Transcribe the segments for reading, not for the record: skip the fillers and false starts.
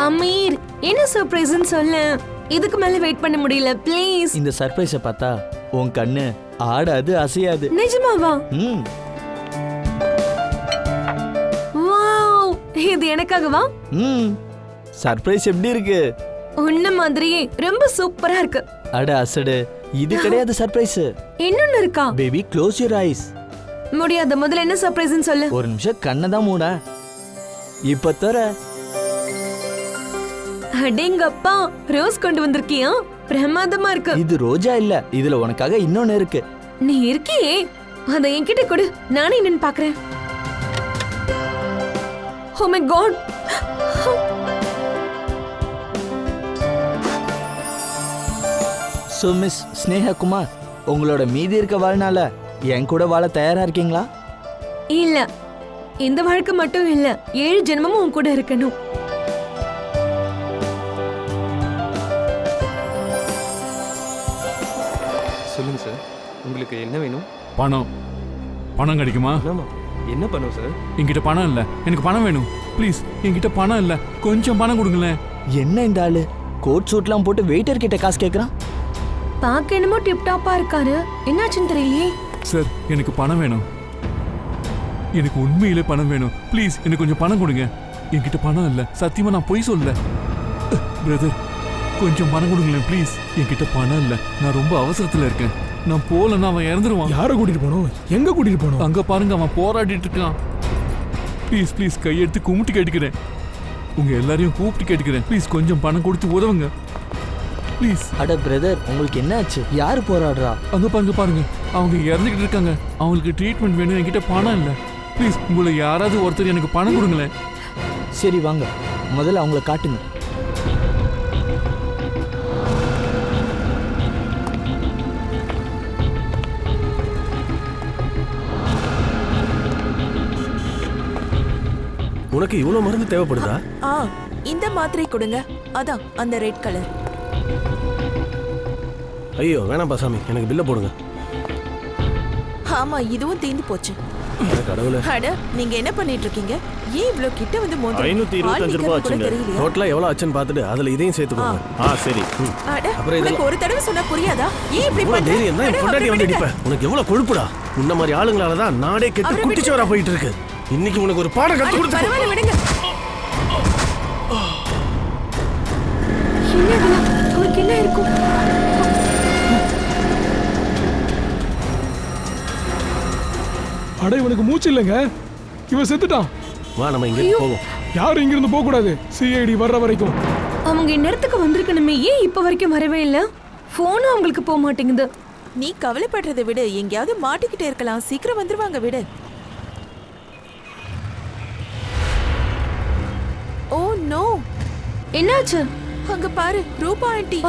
அமீர், என்ன சர்ப்ரைஸ்னு சொல்ல. இதுக்கு மேல வெயிட் பண்ண முடியல, ப்ளீஸ். இந்த சர்ப்ரைஸை பார்த்தா உன் கண்ணு ஆடாது அசையாது. நிஜமாவா? வாவ், இது எனக்காகவா? சர்ப்ரைஸ் எப்படி இருக்கு? உன்ன மாதிரியே ரொம்ப சூப்பரா இருக்கு. அட அசடு, இது கிடையாது சர்ப்ரைஸ். இன்னொன்னு இருக்கா? Baby close your eyes. முடியாது, முதல்ல என்ன சர்ப்ரைஸ்னு சொல்லு. ஒரு நிமிஷம் கண்ணை தான் மூட. இப்ப தர. அடேங்கப்பா, ரோஸ் கொண்டு வந்திருக்கியா? பிரமாதமா இருக்கு. இது ரோஜா இல்ல, இதுல உனக்காக இன்னொன்னு இருக்கு. நீ இருக்கியே, அத என்கிட்ட கொடு, நானே என்னன்னு பாக்குறேன். Oh my god. So miss Sneha Kumar, உங்களோட மீதி இருக்க வாழ்நாள என் கூட வாழ தயாரா இருக்கீங்களா? இல்ல, இந்த வாழ்க்கை மட்டும் இல்ல, 7 ஜென்மமும் உன் கூட இருக்கணும். சொல்லுங்க சார், உங்களுக்கு என்ன வேணும்? பணம். பணம் கிடைக்குமா? என்ன பணம் சார்? என்கிட்ட பணம் இல்ல, எனக்கு பணம் வேணும் ப்ளீஸ். என்கிட்ட பணம் இல்ல, கொஞ்சம் பணம் கொடுங்களேன். என்ன இந்த ஆளு கோட் சூட்லாம் போட்டு வெயிட்டர் கிட்ட காசு கேக்குறான்? பாக்க என்னமோ டிப் டாப்பா இருக்காரு, என்னாச்சுன்னு தெரியலையே. சார், எனக்கு பணம் வேணும். எனக்கு உண்மையிலே பணம் வேணும் ப்ளீஸ். எனக்கு கொஞ்சம் பணம் கொடுங்க. என்கிட்ட பணம் இல்ல, சத்தியமா நான் பொய் சொல்லல. பிரதர், கொஞ்சம் பணம் கொடுங்களேன் ப்ளீஸ். என்கிட்ட பணம் இல்ல, நான் ரொம்ப அவசரத்துல இருக்கேன். நான் போலன்னா அவன் இறந்துருவான். யாரை கூட்டிட்டு போனோம்? எங்க கூட்டிட்டு போனோம்? அங்க பாருங்க, அவன் போராடிட்டு இருக்கான். ப்ளீஸ் ப்ளீஸ், கையெடுத்து கும்பிட்டு கேட்டுக்கிறேன். உங்க எல்லாரையும் கூப்பிட்டு கேட்டுக்கிறேன் ப்ளீஸ், கொஞ்சம் பணம் கொடுத்து உதவுங்க ப்ளீஸ். அட பிரதர், உங்களுக்கு என்ன ஆச்சு? யாரு போராடுறா? அங்க பாருங்க, அவங்க இறந்துகிட்டு இருக்காங்க. அவங்களுக்கு ட்ரீட்மெண்ட் வேணும், என்கிட்ட பணம் இல்ல. ப்ளீஸ், உங்களை யாராவது ஒருத்தர் எனக்கு பணம் கொடுங்களேன். சரி வாங்க, முதல்ல அவங்கள காட்டுங்க. உனக்கு இவ்வளவு மருந்து தேவைப்படுதா? இந்த மாத்திரை கொடுங்க. அதான் அந்த ரெட் கலர். ஐயோ வேணாம் பாசாமி, எனக்கு பில்ல போடுங்க. ஆமா, இதுவும் தீந்து போச்சு. கடவுளே. அட, நீங்க என்ன பண்ணிட்டு இருக்கீங்க? ஏன் இவ்ளோ கிட்ட வந்து மோதி? 525 ரூபாய் ஆச்சுங்க. டோட்டலா எவ்வளவு ஆச்சுன்னு பார்த்துட்டு அதுல இதையும் சேர்த்துக்கோங்க. சரி. அட, உங்களுக்கு ஒரு தடவை சொன்னா புரியாதா? ஏன் இப்படி பண்ற? தைரியம் தான் பொண்டாட்டி வந்து அடிப்ப. உனக்கு எவ்வளவு கொழுப்புடா? உன்ன மாதிரி ஆளுங்களால தான் நாடே கெட்டு குட்டிச்சோரா போயிட்டு இருக்கு. இன்னைக்கு உனக்கு ஒரு பாடம் கத்து கொடுத்து. பரவாயில்லை, விடுங்க. என்னடா, அவருக்கு என்ன இருக்கும்? அட, இவனுக்கு மூச்சு இல்லைங்க, இவன் செத்துட்டான். வா நம்ம இங்க போவோம். யாரும் இங்க இருந்து போக கூடாது, சிஐடி வர்ற வரைக்கும். அவங்க இந்நேரத்துக்கு வந்திருக்கணுமே, ஏன் இப்ப வரைக்கும் வரவே இல்ல? போனும் அவங்களுக்கு போக மாட்டேங்குது. நீ கவலைப்படுறதை விட எங்கேயாவது மாட்டிக்கிட்டே இருக்கலாம். சீக்கிரம் வந்துருவாங்க, விடு. Oh no. என்னாச்சு? அங்க பாரு, ரூபா ஆண்டி.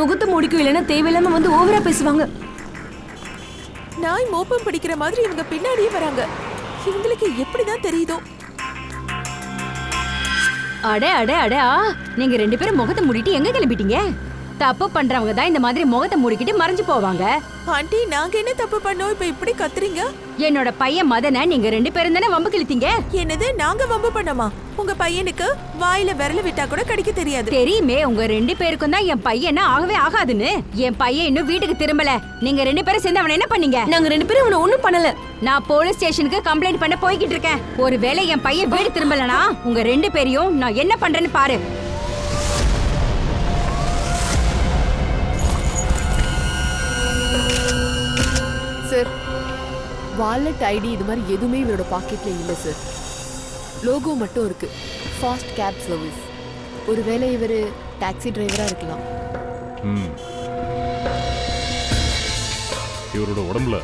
முகத்தை முடிக்கும், இல்லைன்னா தேவையில்லாம வந்து ஓவரா பேசுவாங்க. நாய் மோப்பம் பிடிக்கிற மாதிரி இவங்க பின்னாடியே வராங்க. இவங்களுக்கு எப்படிதான் தெரியுதோ? அடே அடே அடே, நீங்க 2 பேரும் முகத்தை மூடிட்டு எங்க கிளம்பிட்டீங்க? தப்பு பண்றவங்க தான் இந்த மாதிரி முகத்தை மூடிக்கிட்டு மறைஞ்சு போவாங்க. ஆண்டி, நாங்க என்ன தப்பு பண்ணோம் இப்ப இப்படி கத்துறீங்க? என்னோட பையன் மதனை நீங்க 2 பேரும் தானே வம்பு கிழித்தீங்க. என்னது, நாங்க வம்பு பண்ணோமா? உங்க பையனுக்கு வாயில விரல விட்டா கூட கடிக்க தெரியாது. தெரியுமே, உங்க 2 பேருக்கும் தான் என் பையனா ஆகவே ஆகாதுன்னு. என் பையன் இன்னும் வீட்டுக்கு திரும்பல. நீங்க 2 பேரும் சேர்ந்து அவனை என்ன பண்ணீங்க? நாங்க 2 பேரும் அவனை ஒண்ணும் பண்ணல. நான் போலீஸ் ஸ்டேஷனுக்கு கம்ப்ளைண்ட் பண்ண போய்கிட்டு இருக்கேன். ஒருவேளை என் பையன் வீடு திரும்பலனா உங்க 2 பேரையும் நான் என்ன பண்றேன்னு பாரு. சார், வாலெட் ஐடி இது மாதிரி எதுவுமே இவரோட பாக்கெட்ல இல்லை சார். லோகோ மட்டும் இருக்கு, ஃபாஸ்ட் கேப் சர்வீஸ். ஒருவேளை இவர் டாக்ஸி டிரைவரா இருக்கலாம். இவரோட உடம்புல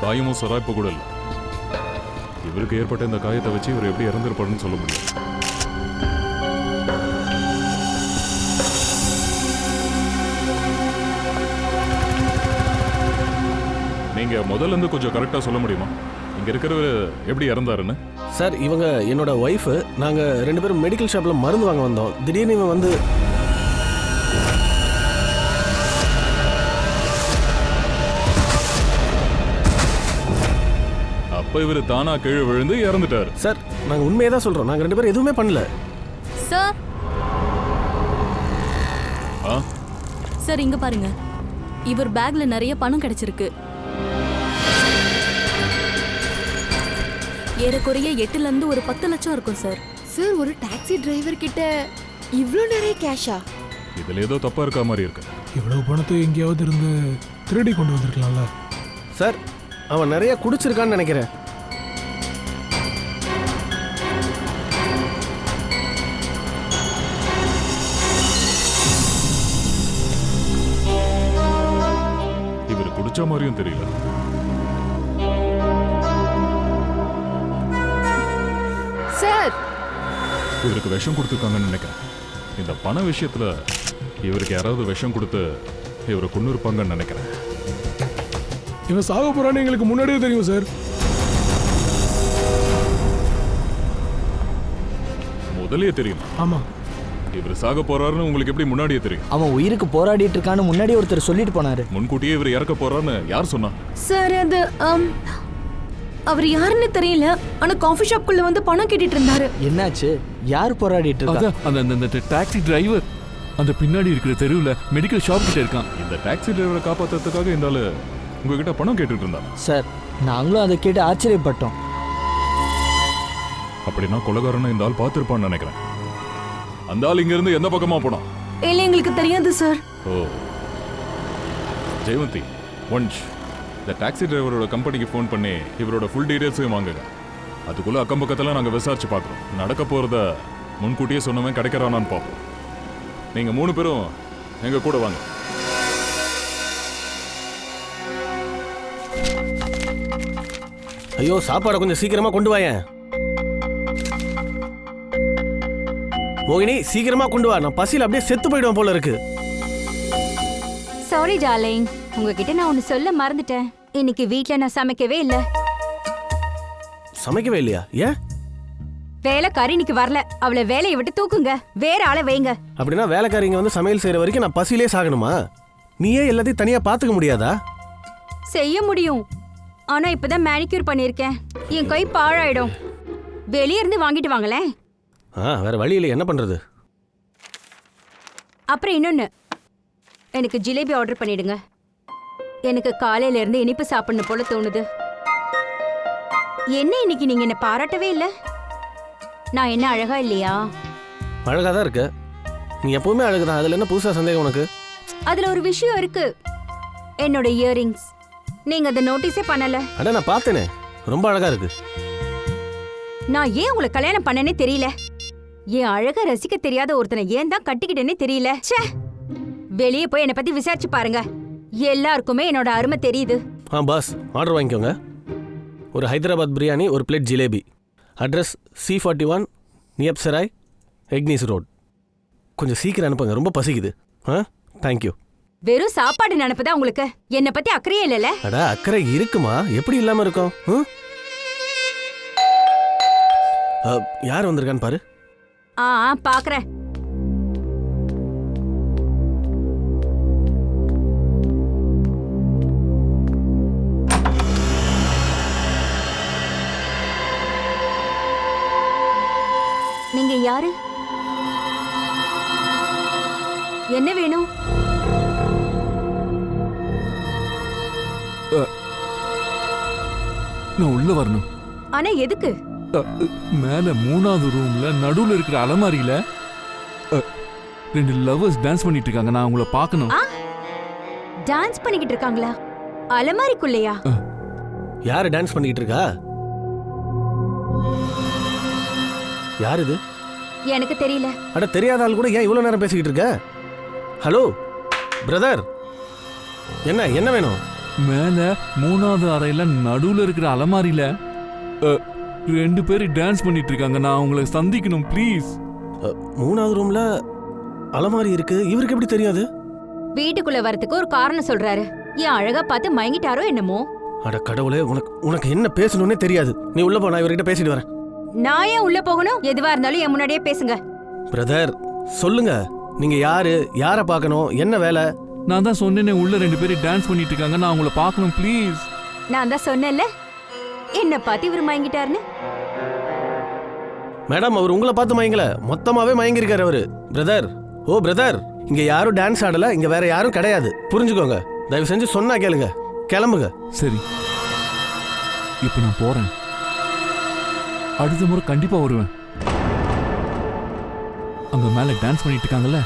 காயமும் சொராய்ப்பு கூட இல்லை. இவருக்கு ஏற்பட்ட இந்த காயத்தை வச்சு இவர் எப்படி இறந்துருப்பாருன்னு சொல்ல முடியும். நீங்க முதல்ல இருந்து கொஞ்சம் கரெக்டா சொல்ல முடியுமா, இங்க இருக்கிறவர் எப்படி இறந்தாருன்னு? சார், இவங்க என்னோட ஒய்ஃப். நாங்க 2 பேரும் மெடிக்கல் ஷாப்ல மருந்து வாங்க வந்தோம். திடீர்னு இவன் வந்து அப்ப அப்ப இவர் தானா கீழே விழுந்து இறந்துட்டாரு. சார் நாங்க உண்மையை தான் சொல்றோம், நாங்க 2 பேரும் எதுவுமே பண்ணல. சார் ஆ? சார் இங்க பாருங்க, இவர் பேக்ல நிறைய பணம் கிடைச்சிருக்கு. ஏறக்குறைய 8ல இருந்து ஒரு 10 லட்சம் இருக்கும் சார். சார் ஒரு டாக்ஸி டிரைவர் கிட்ட இவ்ளோ நிறைய கேஷா? இதுல ஏதோ தப்பா இருக்க மாதிரி இருக்கு. இவ்வளவு பணத்தை எங்கேயாவது இருந்து திருடி கொண்டு வந்திருக்கலாம்ல. சார் அவன் நிறைய குடிச்சிருக்கான்னு நினைக்கிறேன். இவர் குடிச்ச மாதிரியும் தெரியல. சார் இவருக்கு விஷம் கொடுத்துருக்காங்கன்னு நினைக்கிறேன். இந்த பண விஷயத்துல இவருக்கு யாராவது விஷம் கொடுத்து இவரை கொண்டு இருப்பாங்கன்னு நினைக்கிறேன். இவன் சாக போறான்னு எங்களுக்கு முன்னாடியே தெரியும் சார். முதல்லயே தெரியும். ஆமா, இவர் சாக போறாருன்னு உங்களுக்கு எப்படி முன்னாடியே தெரியும்? அவன் உயிருக்கு போராடிட்டு இருக்கான்னு முன்னாடி ஒருத்தர் சொல்லிட்டு போனாரு. முன்கூட்டியே இவர் இறக்க போறாருன்னு யார் சொன்னா? சார் அது அவர் யாருன்னு தெரியல, ஆனா காஃபி ஷாப்குள்ள வந்து பணம் கேட்டுட்டு இருந்தாரு. என்னாச்சு? யார் போராடிட்டு இருக்கா? அதான் அந்த டாக்ஸி டிரைவர் அந்த பின்னாடி இருக்கிற தெருவுல மெடிக்கல் ஷாப் கிட்ட இருக்கான். இந்த டாக்ஸி டிரைவரை காப்பாத்துறதுக்காக இந்த ஆளு உங்ககிட்ட பணம் கேட்டுட்டு இருந்தாங்க. சார் நாங்களும் அதை கேட்டு ஆச்சரியப்பட்டோம். அப்படின்னா கொலைகாரனை இந்த ஆள் பார்த்திருப்பான்னு நினைக்கிறேன். அந்த ஆள் இங்க இருந்து எந்த பக்கமா போனான்? இல்ல எங்களுக்கு தெரியாது சார். ஓ ஜெயவந்தி, ஒன்ஸ் இந்த டாக்ஸி டிரைவரோட கம்பெனிக்கு ஃபோன் பண்ணி இவரோட ஃபுல் டீடைல்ஸையும் வாங்குங்க. அதுக்குள்ள அக்கம் பக்கத்துல நாங்க விசாரிச்சு பார்க்குறோம். நடக்க போறத முன்கூட்டியே சொன்னவன் கிடைக்கிறானான்னு பார்ப்போம். நீங்க 3 பேரும் எங்க கூட வாங்க. ஐயோ சாப்பாடை கொஞ்சம் சீக்கிரமா கொண்டு வாயேன். மோகினி சீக்கிரமா கொண்டு வா, நான் பசியில் அப்படியே செத்து போயிடுவேன் போல இருக்கு. சாரி டார்லிங், உங்ககிட்ட நான் ஒன்னு சொல்ல மறந்துட்டேன். இன்னைக்கு வீட்ல நான் சமைக்கவே இல்ல. சமைக்கவே இல்லையா? ஏன்? வேலைக்காரி இன்னைக்கு வரல, அவளை வேலையை விட்டு தூக்குங்க, வேற ஆளை வைங்க. அப்படின்னா வேலைக்காரிங்க வந்து சமையல் செய்யற வரைக்கும் நான் பசியிலே சாகணுமா? நீயே எல்லாத்தையும் தனியா பாத்துக்க முடியாதா? செய்ய முடியும், ஆனா இப்பதான் மேனிக்யூர் பண்ணிருக்கேன், என் கை பாழாயிடும். வெளியே இருந்து வாங்கிட்டு வாங்களேன். வேற வழி இல்லை, என்ன பண்றது? அப்புறம் இன்னொன்னு, எனக்கு ஜிலேபி ஆர்டர் பண்ணிடுங்க. எனக்கு காலையில இருந்து இனிப்பு சாப்பிடணும் போல தோணுது. என்ன இன்னைக்கு நீங்க என்ன பாராட்டவே இல்ல? நான் என்ன அழகா இல்லையா? அழகா தான் இருக்க. நீ எப்பவுமே அழகுதான், அதுல என்ன புதுசா சந்தேகம் உனக்கு? அதுல ஒரு விஷயம் இருக்கு, என்னோட இயரிங்ஸ். நீங்க அதை நோட்டீஸே பண்ணல. அட நான் பார்த்தேனே, ரொம்ப அழகா இருக்கு. நான் ஏன் உங்களை கல்யாணம் பண்ணனே தெரியல. என் அழகா ரசிக்க தெரியாத ஒருத்தனை ஏன் தான் கட்டிக்கிட்டேனே தெரியல. ச்சே, வெளியே போய் என்னை பத்தி விசாரிச்சு பாருங்க, எல்லாருக்குமே என்னோட அருமை தெரியுது. பாஸ் ஆர்டர் வாங்கிக்கோங்க. ஒரு ஹைதராபாத் பிரியாணி, ஒரு பிளேட் ஜிலேபி. அட்ரஸ் C41 நியப் சராய், எக்னிஸ் ரோட். கொஞ்சம் சீக்கிரம் அனுப்புங்க, ரொம்ப பசிக்குது. தேங்க்யூ. வெறும் சாப்பாடு நினைப்புதான் உங்களுக்கு, என்னை பத்தி அக்கறையே இல்லைல்ல? அட அக்கறை இருக்குமா, எப்படி இல்லாம இருக்கும்? யார் வந்திருக்கான்னு பாரு. பாக்குறேன். நீங்க யாரு? என்ன வேணும்? நான் உள்ள வரணும். ஆனா எதுக்கு? மேல 3வது ரூம்ல நடுவுல இருக்கிற அலமாரியில 2 லவர்ஸ் டான்ஸ் பண்ணிட்டு இருக்காங்க. நான் உங்களை பார்க்கணும். டான்ஸ் பண்ணிக்கிட்டு இருக்காங்களா? அலமாரிக்குள்ளையா? யாரு டான்ஸ் பண்ணிட்டு இருக்கா? யார் இது? எனக்கு தெரியல. அட தெரியாத ஆள் கூட ஏன் இவ்வளவு நேரம் பேசிக்கிட்டு இருக்க? ஹலோ பிரதர், என்ன வேணும்? மேல 3வது அறையில நடுவுல இருக்கிற அலமாரியில 2 பேர் டான்ஸ் பண்ணிட்டு இருக்காங்க. நான் உங்களை சந்திக்கணும் ப்ளீஸ். 3வது ரூம்ல அலமாரி இருக்கு, இவருக்கு எப்படி தெரியாது? வீட்டுக்குள்ள வரதுக்கு ஒரு காரணம் சொல்றாரு. என் அழகா பார்த்து மயங்கிட்டாரோ என்னமோ. அட கடவுளே, உனக்கு என்ன பேசணும்னே தெரியாது. நீ உள்ள போ, நான் இவர்கிட்ட பேசிட்டு வரேன். நான் ஏன் உள்ள போகணும்? எதுவா இருந்தாலும் என் முன்னாடியே பேசுங்க. பிரதர் சொல்லுங்க, நீங்க யாரு, யாரை பார்க்கணும், என்ன வேலை? நான் தான் சொன்னேனே, உள்ள 2 பேர் டான்ஸ் பண்ணிட்டு இருக்காங்க. நான் உங்களை பார்க்கணும் ப்ளீஸ். நான் தான் சொன்னேன்ல, என்ன பார்த்து இவர் மயங்கிட்டாருன்னு. மேடம் அவர் உங்களை பார்த்து மயங்கல, மொத்தமாவே மயங்கிருக்காரு அவரு. பிரதர், ஓ பிரதர், இங்க யாரும் டான்ஸ் ஆடல, இங்க வேற யாரும் கிடையாது, புரிஞ்சுக்கோங்க. தயவு செஞ்சு சொன்னா கேளுங்க, கிளம்புங்க. சரி, இப்போ நான் போறேன். அடுத்த முறை கண்டிப்பா வருவேன். அங்க மேல டான்ஸ் பண்ணிட்டு இருக்காங்கல்ல,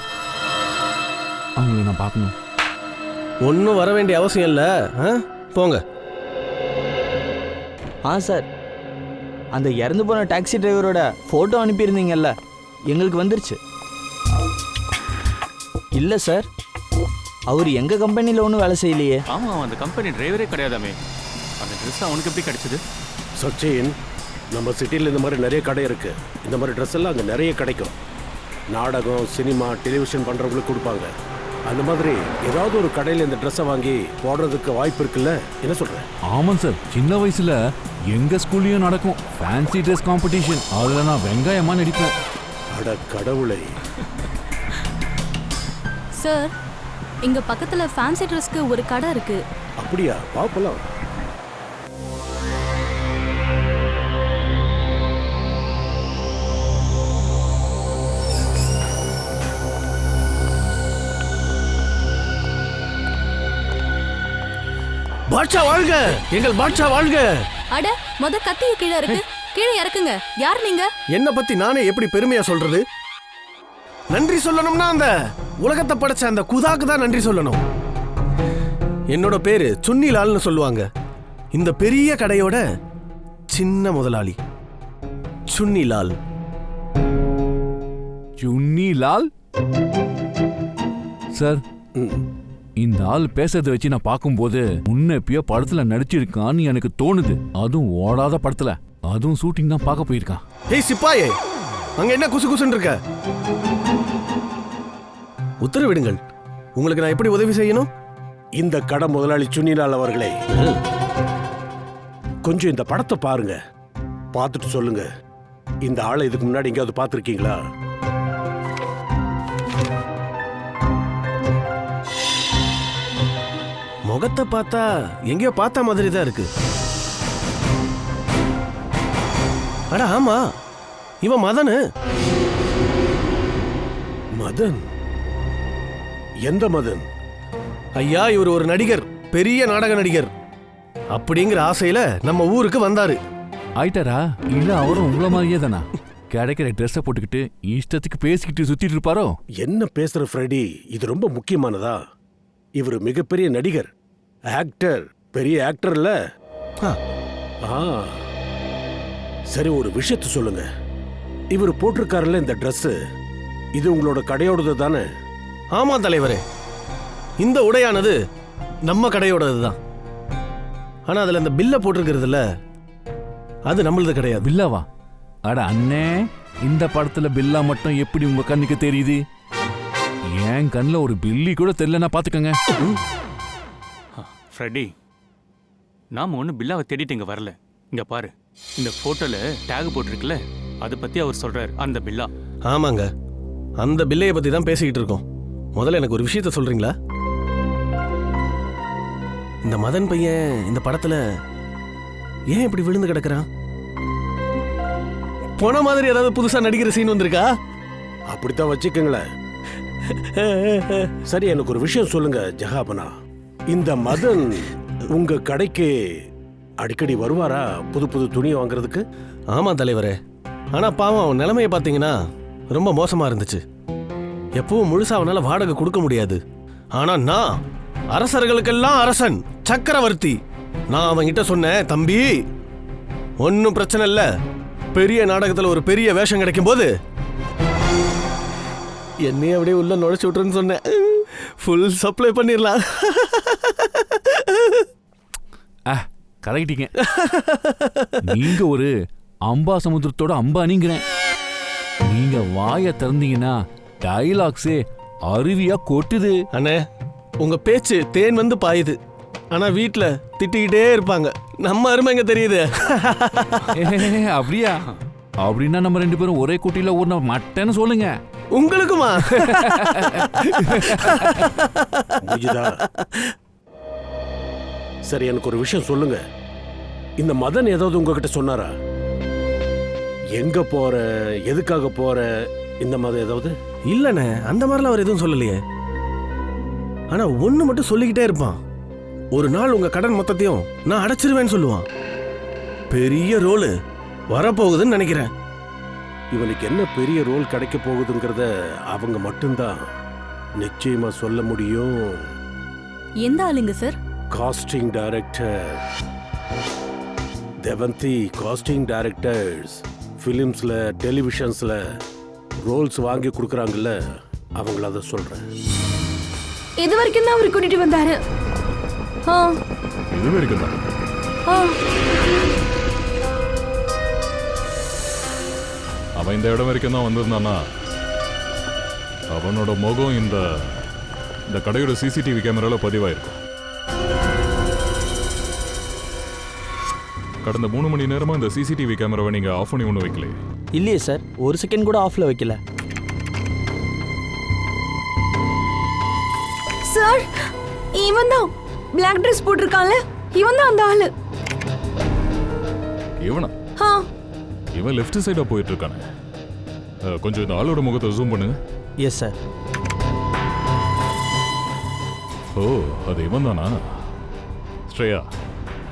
அவங்கள நான் பார்க்கணும். ஒன்றும் வர வேண்டிய அவசியம் இல்லை, போங்க. சார், அந்த இறந்து போன டாக்ஸி டிரைவரோட ஃபோட்டோ அனுப்பியிருந்தீங்கல்ல, எங்களுக்கு வந்துருச்சு. இல்லை சார், அவர் எங்கள் கம்பெனியில் ஒன்றும் வேலை செய்யலையே. ஆமாம், அந்த கம்பெனி டிரைவரே கிடையாதாமே. அந்த ட்ரெஸ் அவனுக்கு எப்படி கிடைச்சது? சச்சின், நம்ம சிட்டியில் இந்த மாதிரி நிறைய கடை இருக்குது. இந்த மாதிரி ட்ரெஸ் எல்லாம் அங்கே நிறைய கிடைக்கும். நாடகம், சினிமா, டெலிவிஷன் பண்ணுறவங்களுக்கு கொடுப்பாங்க. அந்த மாதிரி ஏதாவது ஒரு கடையில் இந்த ட்ரெஸ்ஸை வாங்கி போடுறதுக்கு வாய்ப்பு இருக்குல்ல, என்ன சொல்கிறேன்? ஆமாம் சார், சின்ன வயசுல எங்க ஸ்கூல்லையும் நடக்கும் ஃபேன்சி ட்ரெஸ் காம்படிஷன். அதில் நான் வெங்காயமா நடிப்பேன். அட கடவுளை. சார், இங்க பக்கத்துல ஃபேன்சி ட்ரெஸ்க்கு ஒரு கடை இருக்கு. அப்படியா? பாப்பலாம். பாட்ஷா வாழ்க, எங்கள் பாட்ஷா வாழ்க. அட, மொத கத்திய கீழே இருக்கு, கீழே இறக்குங்க. யார் நீங்க? என்ன பத்தி நானே எப்படி பெருமையா சொல்றது? நன்றி சொல்லணும்னா அந்த உலகத்தை படைச்ச அந்த குதாக்கு தான் நன்றி சொல்லணும். என்னோட பேரு சுன்னிலால்னு சொல்லுவாங்க. இந்த பெரிய கடையோட சின்ன முதலாளி சுன்னிலால். சுன்னிலால் சார், இந்த ஆள் பேசுறதை வச்சு நான் பார்க்கும்போது முன்னப்பியோ படத்துல நடிச்சிருக்கான்னு எனக்கு தோணுது. அதுவும் ஓடாத படத்துல, அதுவும் ஷூட்டிங் தான் பார்க்க போயிருக்கான். ஏய் சிப்பாயே, அங்க என்ன குசு குசுன்னு இருக்க? உத்தரவிடுங்கள், உங்களுக்கு நான் எப்படி உதவி செய்யணும்? இந்த கடை முதலாளி சுன்னிலால் அவர்களே, கொஞ்சம் இந்த படத்தை பாருங்க, பார்த்துட்டு சொல்லுங்க. இந்த ஆளை இதுக்கு முன்னாடி எங்கேயாவது பார்த்துருக்கீங்களா? முகத்தை பார்த்தா எங்கேயோ பார்த்த மாதிரி தான் இருக்கு. அட ஆமா, இவன் மதனு. மதன்? எந்த மதன்? ஐயா, இவர் ஒரு நடிகர், பெரிய நாடக நடிகர். அப்படிங்கிற ஆசையில நம்ம ஊருக்கு வந்தாரு. ஆயிட்டாரா? இல்ல அவரும் உங்கள மாதிரியே தானா? கிடைக்கிற ட்ரெஸ்ஸை போட்டுக்கிட்டு இஷ்டத்துக்கு பேசிக்கிட்டு சுத்திட்டு இருப்பாரோ? என்ன பேசுற ஃப்ரெடி? இது ரொம்ப முக்கியமானதா? இவர் மிகப்பெரிய நடிகர், ஆக்டர், பெரிய ஆக்டர் இல்ல. சரி, ஒரு விஷயத்த சொல்லுங்க. இவர் போட்டிருக்காருல்ல இந்த Dress, இது உங்களோட கடையோடது தானே? ஆமா தலைவரே, இந்த உடையானது நம்ம கடையோடது தான். ஆனா அதுல இந்த பில்ல போட்டிருக்கிறதுல அது நம்மளது கிடையாது. பில்லாவா? அட அண்ணே, இந்த படத்துல பில்லா மட்டும் எப்படி உங்க கண்ணுக்கு தெரியுது? என் கண்ணில் ஒரு பில்லி கூட தெரியலன்னா பாத்துக்கங்க. ஃப்ரெடி, நாம ஒன்றும் பில்லாவை தேடிட்டு இங்கே வரல. இங்கே பாரு, இந்த ஃபோட்டோவில் டேக் போட்டிருக்குல்ல, அதை பற்றி அவர் சொல்கிறார். அந்த பில்லா. ஆமாங்க, அந்த பில்லையை பற்றி தான் பேசிக்கிட்டு இருக்கோம். முதல்ல எனக்கு ஒரு விஷயத்த சொல்கிறீங்களா? இந்த மதன் பையன் இந்த படத்தில் ஏன் இப்படி விழுந்து கிடக்குறான்? போன மாதிரி ஏதாவது புதுசாக நடிக்கிற சீன் வந்திருக்கா? அப்படித்தான் வச்சுக்கோங்களேன். சரி, எனக்கு ஒரு விஷயம் சொல்லுங்க ஜஹாபனா. இந்த மதன் உங்க கடைக்கு அடிக்கடி வருவாரா புது புது துணி வாங்குறதுக்கு? ஆமா தலைவரே, ஆனா பாவம் அவன் நிலைமையை பார்த்தீங்கன்னா ரொம்ப மோசமா இருந்துச்சு. எப்பவும் முழுசா அவனால வாடகை கொடுக்க முடியாது. ஆனா நான் அரசர்களுக்கெல்லாம் அரசன், சக்கரவர்த்தி. நான் அவன்கிட்ட சொன்னேன், தம்பி ஒன்னும் பிரச்சனை இல்ல, பெரிய நாடகத்துல ஒரு பெரிய வேஷம் கிடைக்கும் போது என்னையே அப்படியே உள்ள நுழைச்சு விட்டுருன்னு சொன்னேன். ஃபுல் சப்ளை பண்ணிடலாம். கரெக்டிங்க. நீங்க ஒரு அம்பா சமுத்திரத்தோட அம்பானிங்கிறேன். நீங்க வாயை திறந்தீங்கன்னா டைலாக்ஸே அருவியா கொட்டுது. அண்ணே, உங்க பேச்சு தேன் வந்து பாயுது. ஆனா வீட்டுல திட்டிக்கிட்டே இருப்பாங்க. நம்ம அருமைங்க தெரியுது. அப்படியா? அப்படின்னா நம்ம ரெண்டு பேரும் ஒரே குட்டியில ஊர்ன மட்டன்னு சொல்லுங்க. உங்களுக்குமா? சரி, எனக்கு ஒரு விஷயம் சொல்லுங்க. இந்த மதன் ஏதாவது உங்ககிட்ட சொன்னாரா? எங்க போற, எதுக்காக போற, இந்த மாதிரி ஏதாவது? இல்லைண்ணே, அந்த மாதிரிலாம் அவர் எதுவும் சொல்லலையே. ஆனா ஒண்ணு மட்டும் சொல்லிக்கிட்டே இருப்பான். ஒரு நாள் உங்க கடன் மொத்தத்தையும் நான் அடைச்சிருவேன்னு சொல்லுவான். பெரிய ரோல் வரப்போகுதுன்னு நினைக்கிறேன். இவனுக்கு என்ன பெரிய ரோல் கிடைக்க போகுதுங்கிறத அவங்க மட்டும்தான் நிச்சயமா சொல்ல முடியும். எந்த ஆளுங்க sir? Casting director Devanthi. Casting directors ஃபிலிம்ஸ்ல, டெலிவிஷன்ஸ்ல ரோல்ஸ் வாங்கி கொடுக்குறாங்கல்ல, அவங்கள அதை சொல்றேன். இது வரைக்கும் தான் அவர் கூட்டிட்டு வந்தாரு. இது வரைக்கும் தான். அவன் இந்த இடம் வரைக்கும் தான் வந்திருந்தானா, அவனோட முகம் இந்த கடையோட சிசிடிவி கேமரால பதிவாயிருக்கும். கடந்த 3 மணி நேரமா இந்த சிசிடிவி கேமராவை நீங்க ஆஃப் பண்ணி ஒன்று வைக்கலையே? இல்லையே சார், ஒரு செகண்ட் கூட ஆஃப்ல வைக்கல. சார், இவன் தான் பிளாக் ட்ரெஸ் போட்டிருக்கான்ல, இவன் தான் அந்த ஆளு. இவனா? இவன் லெஃப்ட் சைடா போயிட்டு இருக்கானே. கொஞ்சம் இந்த ஆளோட முகத்தை ஜூம் பண்ணுங்க. Yes sir. ஓ, அது இவன் தானா? Shreya,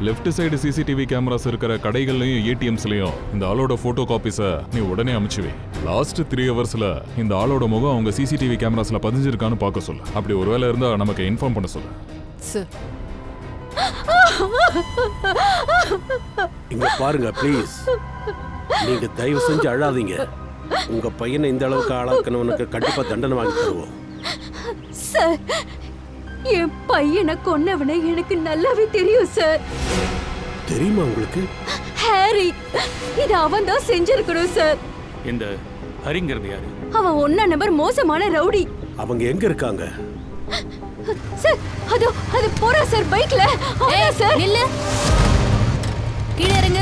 left side CCTV cameras இருக்கிற கடைகள்லையும் ஏடிஎம்ஸ்லையும் இந்த ஆளோட போட்டோ காப்பீஸை நீ உடனே அனுப்பிச்சுவே. லாஸ்ட் 3 ஹவர்ஸ்ல இந்த ஆளோட முகம் அவங்க சிசிடிவி கேமராஸ்ல பதிஞ்சிருக்கான்னு பார்க்க சொல்லு. அப்படி ஒருவேளை இருந்தா நமக்கு இன்ஃபார்ம் பண்ண சொல்லு. சார், இங்க பாருங்க ப்ளீஸ். நீங்க தயவு செஞ்சு அழாதீங்க. உங்க பையனை இந்த அளவுக்கு ஆளாக்கணும்னுக்கு கண்டிப்பா தண்டனை வாங்கி தருவோம். சார், என் பையனை கொன்னவனை எனக்கு நல்லாவே தெரியும் சார். தெரியுமா உங்களுக்கு? ஹாரி, இது அவன் தான் செஞ்சிருக்கணும் சார். இந்த ஹரிங்கிறது யாரு? அவன் 1 நம்பர் மோசமான ரவுடி. அவங்க எங்க இருக்காங்க? சார், அது போறா சார் பைக்ல. சார் இல்ல, கீழே இறங்க.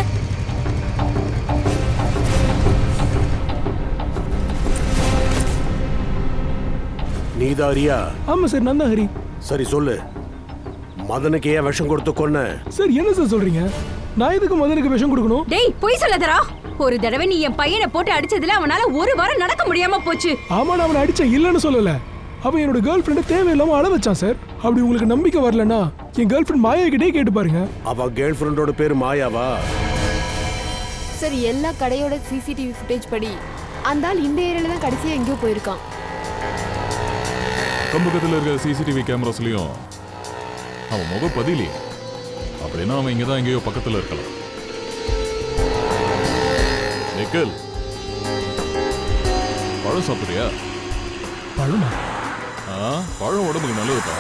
நீதாரியா? ஆமா சார், நான் தான் ஹரி. சரி சொல்லு, மதனுக்கு ஏன் விஷம் கொடுத்து கொன்ன? சார், என்ன சார் சொல்றீங்க? நான் எதுக்கு மதனுக்கு விஷம் கொடுக்கணும்? டேய், பொய் சொல்லாதடா. ஒரு தடவை நீ என் பையனை போட்டு அடிச்சதுல அவனால 1 வாரம் நடக்க முடியாம போச்சு. ஆமா, நான் அவனை அடிச்சேன், இல்லன்னு சொல்லல. அவன் என்னோட கேர்ள் ஃப்ரெண்டை தேவையில்லாம அழ வச்சான் சார். அப்படி உங்களுக்கு நம்பிக்கை வரலன்னா என் கேர்ள் ஃப்ரெண்ட் மாயா கிட்டே கேட்டு பாருங்க. அவ கேர்ள் ஃப்ரெண்டோட பேரு மாயாவா? சார், எல்லா கடையோட சிசிடிவி ஃபுட்டேஜ் படி அந்த ஆள் இந்த ஏரியால தான் கடைசியா எங்கேயோ போயிருக்கான். பக்கத்தில் இருக்கிற சிசிடிவி கேமராஸ்லயும் அவன் முகம் பதிலே. அப்படின்னா அவன் இங்கதான் எங்கேயோ பக்கத்துல இருக்கலாம். நிக்கல், பழம் சாப்பிடுறியா? பழமா? பழம் உடம்புக்கு நல்லதுப்பா.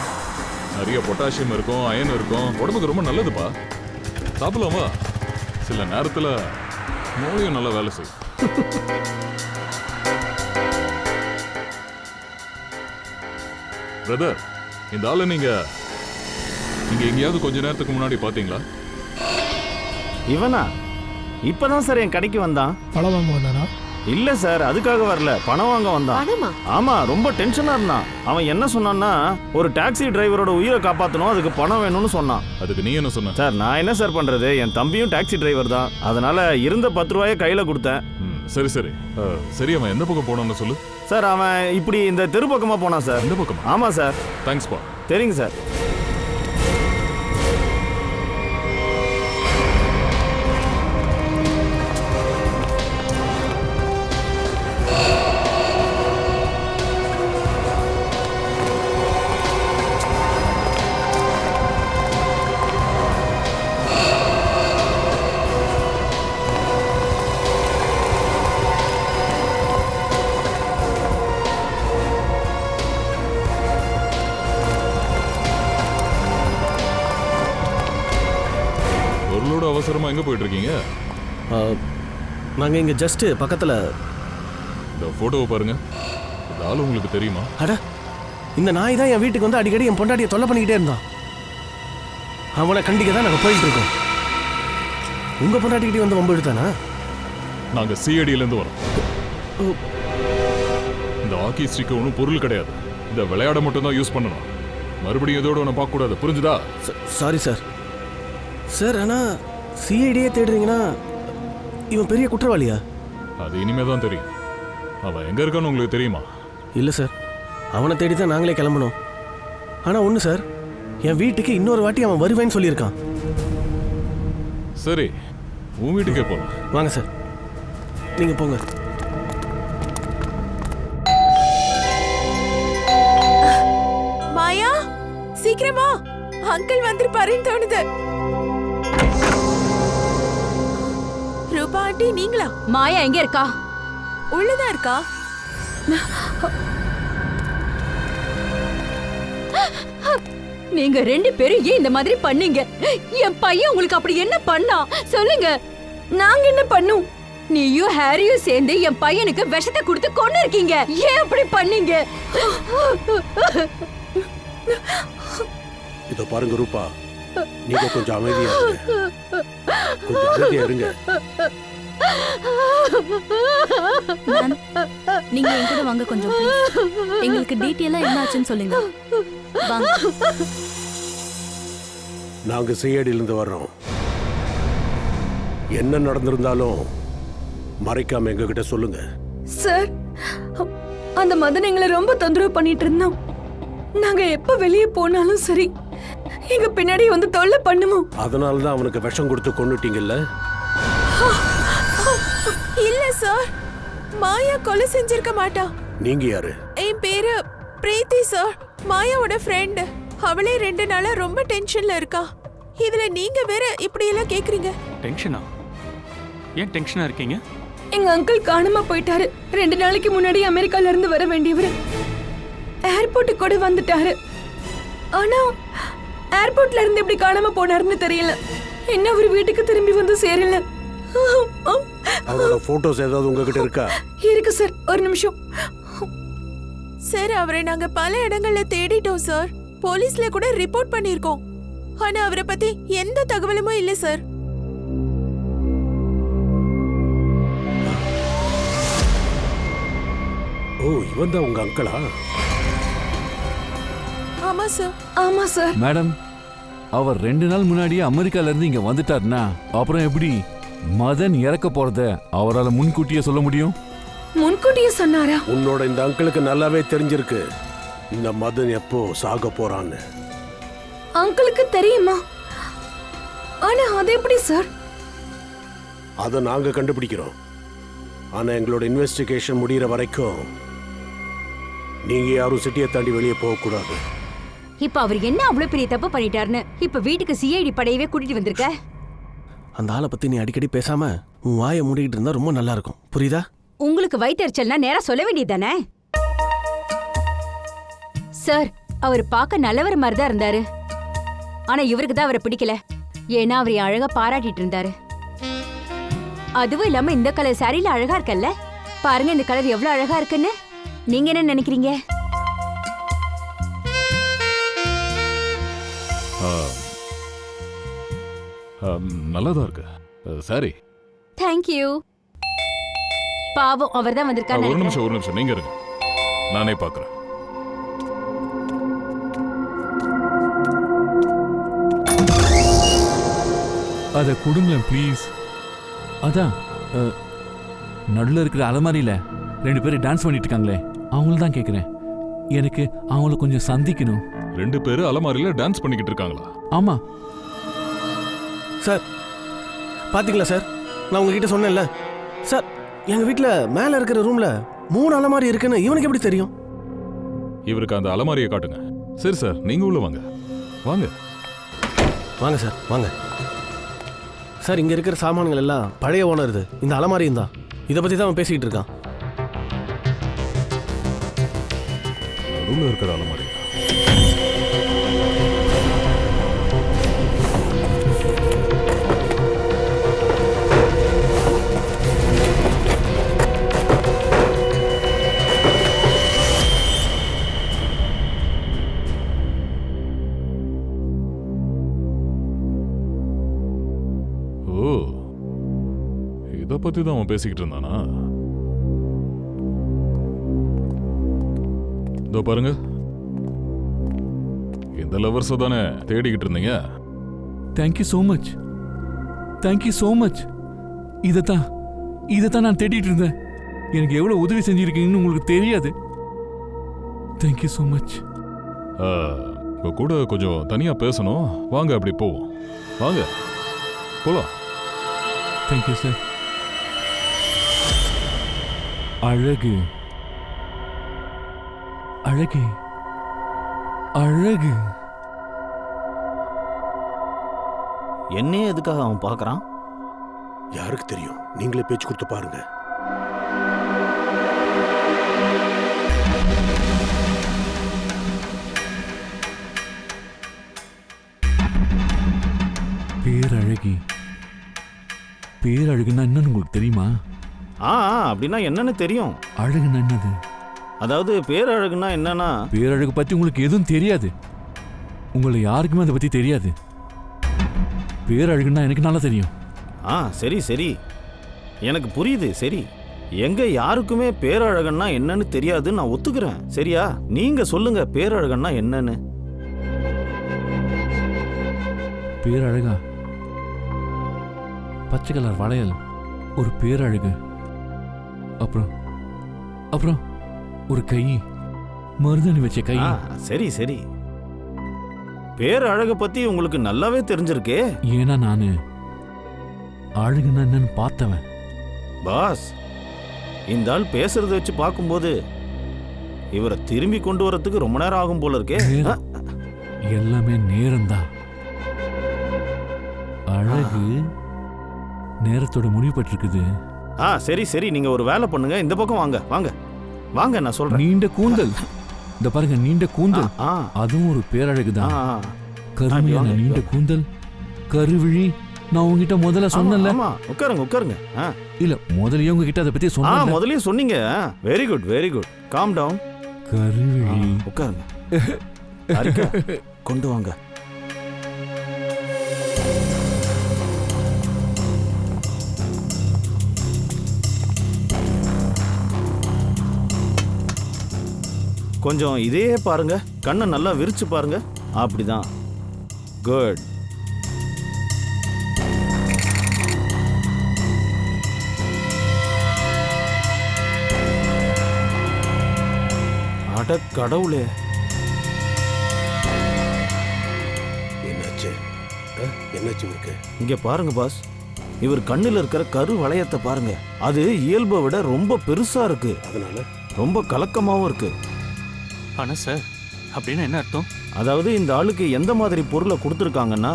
நிறைய பொட்டாசியம் இருக்கும், அயன் இருக்கும், உடம்புக்கு ரொம்ப நல்லதுப்பா. சாப்பிடலாமா? சில நேரத்துல மூளையும் நல்லா வேலை செய்யும். பிரதர், இந்த ஆளை நீங்க எங்கேயாவது கொஞ்ச நேரத்துக்கு முன்னாடி பாத்தீங்களா? இவனா? இப்பதான் சார் என் கடைக்கு வந்தான். பழம் வாங்க வந்தானா? இல்ல சார், அதுக்காக வரல, பணம் வாங்க வந்தான். பணமா? ஆமா, ரொம்ப டென்ஷனா இருந்தான். அவன் என்ன சொன்னான்னா, ஒரு டாக்ஸி டிரைவரோட உயிரை காப்பாற்றணும், அதுக்கு பணம் வேணும்னு சொன்னான். அதுக்கு நீ என்ன சொன்ன? சார், நான் என்ன சார் பண்றது, என் தம்பியும் டாக்ஸி டிரைவர் தான், அதனால இருந்த 10 ரூபாயை கையில கொடுத்தேன். சரி சரி சரி, அவன் எந்த பக்கம் போனான்னு சொல்லு. சார், அவன் இப்படி இந்த தெரு பக்கமா போனான் சார். இந்த பக்கம்? ஆமா சார். தேங்க்ஸ் பா. சரிங்க சார். அவசரமா எங்க போயிட்டு இருக்கீங்க? நாங்க இங்க ஜஸ்ட் பக்கத்துல. இந்த போட்டோவை பாருங்க. இந்த ஆளு உங்களுக்கு தெரியுமா? அட, இந்த நாய் தான் என் வீட்டுக்கு வந்து அடிக்கடி என் பொண்டாட்டியை தொல்லை பண்ணிக்கிட்டே இருந்தான். அவனை கண்டிக்க தான் நாங்க போயிட்டு இருக்கோம். உங்க பொண்டாட்டிக்கிட்டே வந்து வம்பு எடுத்தானா? நாங்க சிஐடியில இருந்து வரோம். இந்த ஹாக்கி ஸ்டிக் ஒன்றும் பொருள் கிடையாது. இந்த விளையாட மட்டும் தான் யூஸ் பண்ணணும். மறுபடியும் இதோட ஒன்று பார்க்க கூடாது, புரிஞ்சுதா? Sorry sir. சார், ஆனா சிஐடியே தேடுறீங்கன்னா இவன் பெரிய குற்றவாளியா? அது இனிமே தான் தெரியும். அவன் எங்க இருக்கான்னு உங்களுக்கு தெரியுமா? இல்லை சார், அவனை தேடி தான் நாங்களே கிளம்பணும். ஆனால் ஒன்று சார், என் வீட்டுக்கு இன்னொரு வாட்டி அவன் வருவேன்னு சொல்லியிருக்கான். சரி, உன் வீட்டுக்கே போகலாம். வாங்க சார், நீங்கள் போங்க. மாயா சீக்கிரமா, அங்கிள் வந்திருப்பாருன்னு தோணுது. ரூபா ஆண்டி நீங்களா? மாயா எங்க இருக்கா? உள்ளதான் இருக்கா. நீங்க 2 பேரும் ஏன் இந்த மாதிரி பண்ணீங்க? என் பையன் உங்களுக்கு அப்படி என்ன பண்ணா சொல்லுங்க. நாங்க என்ன பண்ணோம்? நீயும் ஹாரியும் சேர்ந்து என் பையனுக்கு விஷத்தை கொடுத்து கொண்டு இருக்கீங்க. ஏன் அப்படி பண்ணீங்க? இதோ பாருங்க ரூபா, நீங்க கொஞ்சம் அமைதியா இருங்க. கொஞ்சம் அமைதியா இருங்க. மேம், நீங்க என் கூட வாங்க கொஞ்சம் please. எங்களுக்கு டீட்டெயிலா என்ன ஆச்சுன்னு சொல்லுங்க. வாங்க. நாங்க சிஐடியிலிருந்து வர்றோம். என்ன நடந்திருந்தாலும் மறைக்காம எங்ககிட்ட சொல்லுங்க. சார், அந்த மதன் எங்களை ரொம்ப தொந்தரவு பண்ணிட்டு இருந்தான். நாங்க எப்ப வெளியே போனாலும் சரி எங்க பின்னாடி வந்து தொல்லை பண்ணுவோம். அதனால தான் அவனுக்கு விஷம் கொடுத்து கொன்னுட்டீங்கல்ல? இல்ல சார், மாயா கொலை செஞ்சிருக்க மாட்டா. நீங்க யாரு? என் பேரு பிரீத்தி சார், மாயாவோட ஃப்ரெண்ட். அவளே 2 நாளா ரொம்ப டென்ஷன்ல இருக்கா. இதுல நீங்க வேற இப்படி எல்லாம் கேக்குறீங்க. டென்ஷனா? ஏன் டென்ஷனா இருக்கீங்க? எங்க அங்கிள் காணாம போயிட்டாரு. 2 நாளைக்கு முன்னாடி அமெரிக்கால இருந்து வர வேண்டியவர் ஏர்போர்ட்டுக்கு கூட வந்துட்டாரு. ஆனா ஏர்போர்ட்ல இருந்து எப்படி காணாம போனாருன்னு தெரியல. என்ன அவர் வீட்டுக்கு திரும்பி வந்து சேரல. அவரோட போட்டோஸ் ஏதாவது உங்ககிட்ட இருக்கா? இருக்கு சார், ஒரு நிமிஷம். சார், அவரை நாங்க பல இடங்கள்ல தேடிட்டோம் சார். போலீஸ்ல கூட ரிப்போர்ட் பண்ணிருக்கோம். ஆனா அவரை பத்தி எந்த தகவலுமே இல்ல சார். ஓ, இவன் தான் உங்க அங்கிளா? ஆமா சார். ஆமா சார். மேடம், அவர் 2 நாள் முன்னாடியே அமெரிக்கால இருந்து இங்க வந்துட்டாருன்னா அப்புறம் எப்படி மதன் இறக்க போறத அவரால் முன்கூட்டியே சொல்ல முடியும்? முன்கூட்டியே சொன்னாரா? உன்னோட இந்த அங்கிளுக்கு நல்லாவே தெரிஞ்சிருக்கு இந்த மதன் எப்போ சாக போறான்னு. அங்கிளுக்கு தெரியுமா? ஆனா அது எப்படி சார்? அதை நாங்க கண்டுபிடிக்கிறோம். ஆனா எங்களோட இன்வெஸ்டிகேஷன் முடிகிற வரைக்கும் நீங்க யாரும் சிட்டியை தாண்டி வெளியே போக கூடாது. இப்ப அவர் என்ன அவ்வளவு பெரிய தப்பு பண்ணிட்டாருன்னு இப்ப வீட்டுக்கு சிஐடி படையவே கூட்டிட்டு வந்திருக்க? அந்த ஆளை பற்றி நீ அடிக்கடி பேசாம உன் வாயை மூடிக்கிட்டு இருந்தா ரொம்ப நல்லா இருக்கும். புரியுதா? உங்களுக்கு வயிற்றுச்சல்னா நேரா சொல்ல வேண்டியதானே? சார், அவர் பார்க்க நல்லவர் மாதிரி தான் இருந்தாரு. ஆனா இவருக்கு தான் அவரை பிடிக்கல. ஏன்னா அவர் அழகா பாராட்டிட்டு இருந்தாரு. அதுவும் இல்லாம இந்த கலர் சாரியில அழகா இருக்கல்ல. பாருங்க இந்த கலர் எவ்வளவு அழகா இருக்குன்னு. நீங்க என்ன நினைக்கிறீங்க? நல்லாதான் இருக்கு. சரி, தேங்க்யூ. பாவம் அவர் தான் வந்திருக்காரு. ஒரு நிமிஷம் நீங்க இருங்க, நானே பார்க்கறேன். அதை கொடுங்களேன் ப்ளீஸ். அதான் நடுவில் இருக்கிற அலமாரியில் 2 பேரும் டான்ஸ் பண்ணிட்டு இருக்காங்களே, அவங்கள தான் கேட்குறேன். எனக்கு அவங்கள கொஞ்சம் சந்திக்கணும். 2 பேரு அலமாரியில் டான்ஸ் பண்ணிக்கிட்டு இருக்காங்களா? ஆமாம் சார், பார்த்தீங்களா சார், நான் உங்ககிட்ட சொன்னேன்ல சார், எங்கள் வீட்டில் மேலே இருக்கிற ரூமில் 3 அலமாரி இருக்குன்னு இவனுக்கு எப்படி தெரியும்? இவருக்கு அந்த அலமாரியை காட்டுங்க. சரி சார், நீங்க உள்ள வாங்க. வாங்க வாங்க சார், வாங்க சார். இங்கே இருக்கிற சாமான்கள் எல்லாம் பழைய ஓனருது. இந்த அலமாரியும் தான். இதை பற்றி தான் அவன் பேசிக்கிட்டு இருக்கான். நடுவில் இருக்கிற அலமாரி. ஓ, இதை பத்தி தான் அவன் பேசிக்கிட்டு இருந்தானா? இதோ பாருங்க, இந்த லவர்ஸை தானே தேடிக்கிட்டு இருந்தீங்க? Thank you so much. Thank you so much. இதைத்தான் நான் தேடிட்டு இருந்தேன். எனக்கு எவ்வளோ உதவி செஞ்சிருக்கீங்கன்னு உங்களுக்கு தெரியாது. Thank you so much. இப்போ கூட கொஞ்சம் தனியாக பேசணும். வாங்க அப்படி போவோம். வாங்க போலாம். Thank you sir. அழகு அழகு அழகு. என்னையே எதுக்காக அவன் பார்க்கறான்? யாருக்கு தெரியும்? நீங்களே பேச்சு கொடுத்து பாருங்க. பேரழகி. பேரழகுன்னா என்னன்னு உங்களுக்கு தெரியுமா? அப்படின்னா என்னன்னு தெரியும். அழகுன்னா என்னது? அதாவது பேரழகுன்னா என்னன்னா, பேரழகு பத்தி உங்களுக்கு எதுவும் தெரியாது. உங்களை யாருக்குமே அதை பத்தி தெரியாது. பேரழகுன்னா எனக்கு நல்லா தெரியும். சரி சரி, எனக்கு புரியுது. சரி, எங்க யாருக்குமே பேரழகன்னா என்னன்னு தெரியாது, நான் ஒத்துக்கிறேன். சரியா, நீங்க சொல்லுங்க பேரழகன்னா என்னன்னு. பேரழகா? பச்சை கலர் வளையல் ஒரு பேரழகு. அப்புறம் ஒரு கை, மருதாணி வச்ச கை. சரி சரி, பேரழக பத்தி உங்களுக்கு நல்லாவே தெரிஞ்சிருக்கே. ஏன்னா நானு அழகுன்னா என்னன்னு பார்த்தவன். பாஸ், இந்த ஆள் பேசுறத வச்சு பார்க்கும்போது இவரை திரும்பி கொண்டு வரதுக்கு ரொம்ப நேரம் ஆகும் போல இருக்கே. எல்லாமே நேரம்தான். அழகு நேரத்தோட முடிவு பெற்றிருக்குது. சரி சரி, நீங்க ஒரு வேலை பண்ணுங்க, இந்த பக்கம் வாங்க வாங்க வாங்க, நான் சொல்றேன். நீண்ட கூந்தல், இந்த பாருங்க, நீண்ட கூந்தல், அதுவும் ஒரு பேரழகுதான். கருமையான நீண்ட கூந்தல், கருவிழி. நான் உங்ககிட்ட முதல்ல சொன்னல. உட்காருங்க உட்காருங்க. இல்ல, முதல்லயே உங்ககிட்ட அதை பத்தி சொன்னேன். முதல்லயே சொன்னீங்க. Very good very good. Calm down. கருவிழி. உட்காருங்க. கொண்டு வாங்க. கொஞ்சம் இதே பாருங்க, கண்ணை நல்லா விரிச்சு பாருங்க. அப்படிதான். குட். அட கடவுளே, என்னாச்சு? என்னாச்சு இருக்கு? இங்க பாருங்க பாஸ், இவர் கண்ணுல இருக்கிற கரு வளையத்தை பாருங்க. அது இயல்பை விட ரொம்ப பெருசா இருக்கு. அதனால ரொம்ப கலக்கமாவும் இருக்கு. ஆனா சார், அப்படின்னா என்ன அர்த்தம்? அதாவது இந்த ஆளுக்கு எந்த மாதிரி பொருளை கொடுத்துருக்காங்கன்னா,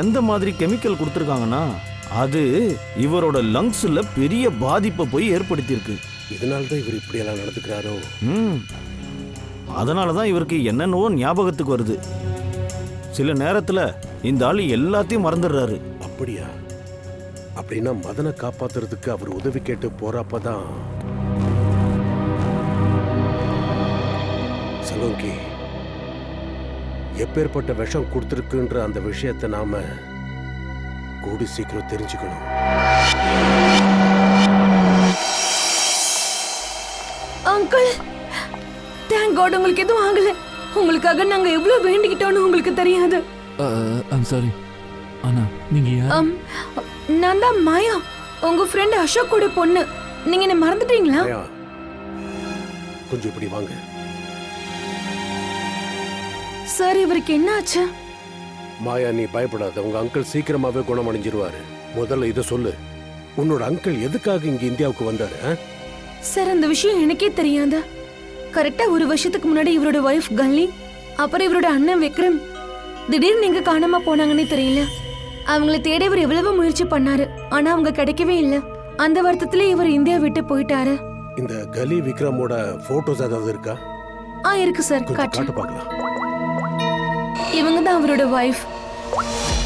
எந்த மாதிரி கெமிக்கல் கொடுத்துருக்காங்கன்னா, அது இவரோட லங்ஸ்ல பெரிய பாதிப்பை போய் ஏற்படுத்தியிருக்கு. இதனால்தான் இவர் இப்படியெல்லாம் நடந்துக்கிறாரோ. அதனாலதான் இவருக்கு என்னென்னவோ ஞாபகத்துக்கு வருது. சில நேரத்துல இந்த ஆளு எல்லாத்தையும் மறந்துடுறாரு. அப்படியா? அப்படின்னா மதனை காப்பாத்துறதுக்கு அவர் உதவி கேட்டு போறப்பதான். சலோங்கி எப்பேற்பட்ட விஷம் கொடுத்துருக்குன்ற அந்த விஷயத்தை நாம கூடி சீக்கிரம் தெரிஞ்சுக்கணும். அங்கிள், தேங்க் காட் உங்களுக்கு எதுவும் ஆகல. உங்களுக்காக நாங்க எவ்வளவு வேண்டிக்கிட்டோம்னு உங்களுக்கு தெரியாது. I'm sorry. ஆனா நீங்க யார்? நான் தான் மாயா, உங்க ஃப்ரெண்ட் அசோக்கோட பொண்ணு. நீங்க என்ன மறந்துட்டீங்களா? கொஞ்சம் இப்படி வாங்க. சார், இவருக்கு என்ன ஆச்சு? மாயா, நீ பயப்படாத. உங்க அங்கிள் சீக்கிரமாவே குணமடைஞ்சிருவாரு. முதல்ல இதை சொல்லு, உன்னோட அங்கிள் எதுக்காக இங்க இந்தியாவுக்கு வந்தாரு? சார், அந்த விஷயம் எனக்கே தெரியாது. கரெக்டா ஒரு வருஷத்துக்கு முன்னாடி இவரோட வைஃப் கல்லி, அப்புறம் இவரோட அண்ணன் விக்ரம் திடீர்னு எங்க காணாம போனாங்கன்னே தெரியல. அவங்களை தேட இவர் எவ்வளவு முயற்சி பண்ணாரு, ஆனா அவங்க கிடைக்கவே இல்லை. அந்த வருத்தத்துல இவர் இந்தியா விட்டு போயிட்டாரு. இந்த கலி விக்ரமோட போட்டோஸ் ஏதாவது இருக்கா? இருக்கு சார், காட்டு பார்க்கலாம். இவங்க தான் அவரோட வைஃப்,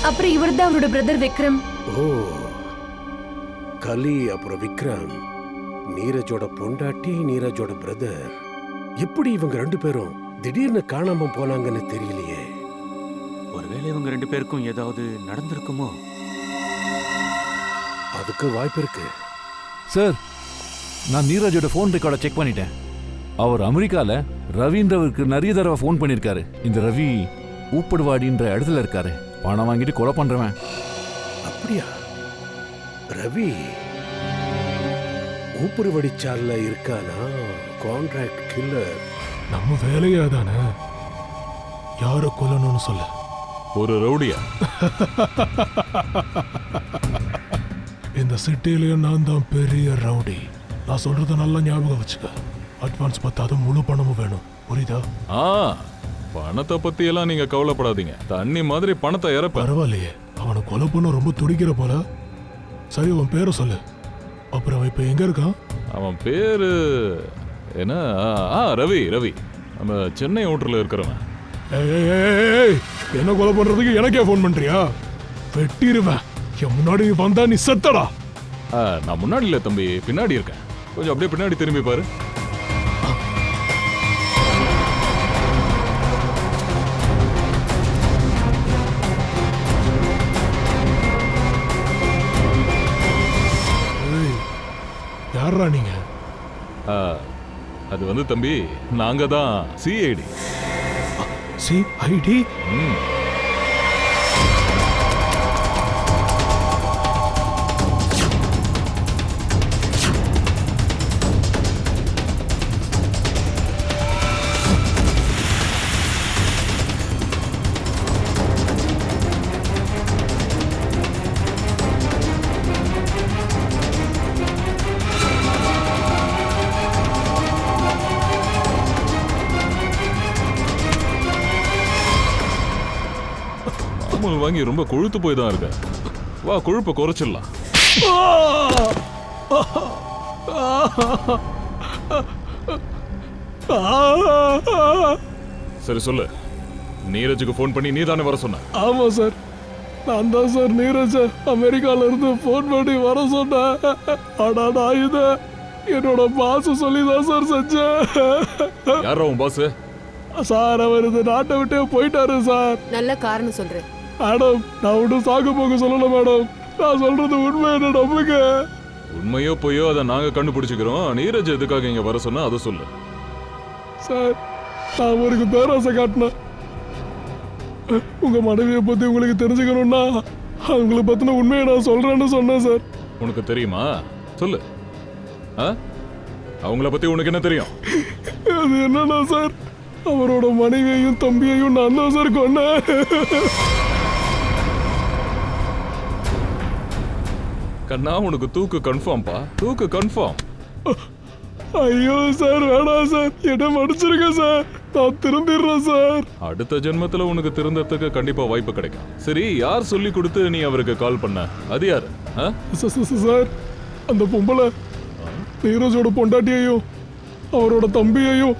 அப்புறம் இவர் தான் அவரோட பிரதர் விக்ரம். ஓ, கலி அப்புறம் விக்ரம் நீரஜோட பொண்டாட்டி, நீரஜோட பிரதர். எப்படி இவங்க ரெண்டு பேரும் திடீர்னு காணாம போனாங்கன்னு தெரியலையே. ஒருவேளை இவங்க ரெண்டு பேருக்கும் ஏதாவது நடந்திருக்குமோ? அதுக்கு வாய்ப்பு இருக்கு. சார், நான் நீரஜோட ஃபோன் ரெக்கார்டை செக் பண்ணிட்டேன். அவர் அமெரிக்கால ரவின்றவருக்கு நிறைய தடவை ஃபோன் பண்ணியிருக்காரு. இந்த ரவி ஊப்படுவாடின்ற இடத்துல இருக்காரு. பணம் வாங்கிட்டு கொலை பண்றவன். அப்படியா? ரவி ஊப்புரு வடிச்சால இருக்கானா கான்ட்ராக்ட் கில்லர். நம்ம வேலையா தானே யாரை கொல்லணும்னு சொல்ல. ஒரு ரவுடியா? இந்த சிட்டிலேயே நான் தான் பெரிய ரவுடி. நான் சொல்றத நல்லா ஞாபகம் வச்சுக்க. அட்வான்ஸ் பத்தாத முழு பணமும் வேணும், புரியுதா? பணத்தை பத்தி எல்லாம் நீங்க கவலைப்படாதீங்க. தண்ணி மாதிரி பணத்தை இறப்ப. பரவாயில்லையே, அவனை கொலை பண்ண ரொம்ப துடிக்கிற போல. சரி, அவன் பேரை சொல்லு. அப்புறம் அவன் இப்ப எங்க இருக்கான்? அவன் பேரு என்ன? ரவி. ரவி நம்ம சென்னை ஓட்டர்ல இருக்கிறவன். என்ன கொலை பண்றதுக்கு எனக்கே போன் பண்றியா? வெட்டிடுவேன். என் முன்னாடி நீ வந்தா நீ செத்தடா. நான் முன்னாடி இல்ல தம்பி, பின்னாடி இருக்கேன். கொஞ்சம் அப்படியே பின்னாடி திரும்பி பாரு. யாரா நீங்க? அது வந்து தம்பி, நாங்க தான் சிஐடி. சிஐடி? வாங்கி ரொம்ப கொழுத்து போய் தான் இருக்க. வா, கொழுப்பை குறைச்சிடலாம். சரி சொல்லு, நீரஜுக்கு போன் பண்ணி நீ தானே வர சொன்ன? ஆமா சார், நான் தான் சார் நீரஜ அமெரிக்கால இருந்து போன் பண்ணி வர சொன்னேன். ஆனா நான் இத என்னோட பாஸ் சொல்லி தான் சார் செஞ்சேன். யாரா உன் பாஸ்? சார், அவர் இந்த நாட்டை விட்டே போயிட்டாரு சார். நல்ல காரணம் சொல்றேன் மேடம். நான் ஒன்றும் சாக்கு போக்கு சொல்லல மேடம். நான் சொல்றது உண்மை, என்ன நம்புங்க. உண்மையோ பொய்யோ அதை நாங்க கண்டுபிடிச்சுக்கிறோம். நீரஜ் எதுக்காக இங்க வர சொன்னா அதை சொல்லு. சார், நான் அவருக்கு பேராசை காட்டினேன். உங்க மனைவியை பத்தி உங்களுக்கு தெரிஞ்சுக்கணும்னா அவங்களை பத்தின உண்மையை நான் சொல்றேன்னு சொன்னேன் சார். உனக்கு தெரியுமா? சொல்லு. அவங்கள பத்தி உனக்கு என்ன தெரியும்? அது என்னன்னா சார், அவரோட மனைவியையும் தம்பியையும் நான் தான் சார் கொன்னேன். கண்ணா, உனக்கு தூக்கு கன்ஃபார்ம்பா? தூக்கு கன்ஃபார்ம். ஐயோ சார், வேணாம் சார், என்ன மன்னிச்சிருங்க சார். நான் திருந்திடுறேன் சார். அடுத்த ஜென்மத்துல உனக்கு திருந்தத்துக்கு கண்டிப்பா வாய்ப்பு கிடைக்கும். சரி, யார் சொல்லி கொடுத்து நீ அவருக்கு கால் பண்ண? அது யாரு? சார், அந்த பொம்பளை நீரஜோட பொண்டாட்டியையும் அவரோட தம்பியையும்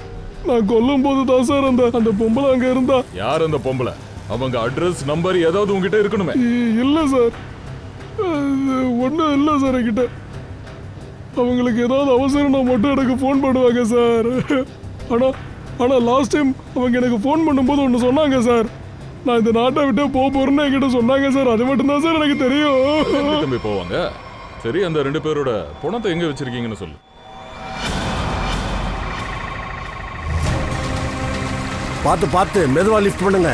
நான் கொல்லும் போது தான் சார் அந்த பொம்பளை அங்க இருந்தா. யார் அந்த பொம்பளை? அவங்க அட்ரஸ் நம்பர் ஏதாவது உங்ககிட்ட இருக்கணுமே? இல்ல சார், ஒன்றும் இல்லை சார் என்கிட்ட. அவங்களுக்கு ஏதாவது அவசரம்னா மட்டும் எனக்கு ஃபோன் பண்ணுவாங்க சார். ஆனால் லாஸ்ட் டைம் அவங்க எனக்கு ஃபோன் பண்ணும்போது ஒன்று சொன்னாங்க சார். நான் இந்த நாட்டை விட்டே போறேன்னு என்கிட்ட சொன்னாங்க சார். அது மட்டும்தான் சார் எனக்கு தெரியும். தம்பி போவாங்க. சரி, அந்த 2 பேரோட பணத்தை எங்க வச்சிருக்கீங்கன்னு சொல்லு. பார்த்து மெதுவா லிஃப்ட் பண்ணுங்க.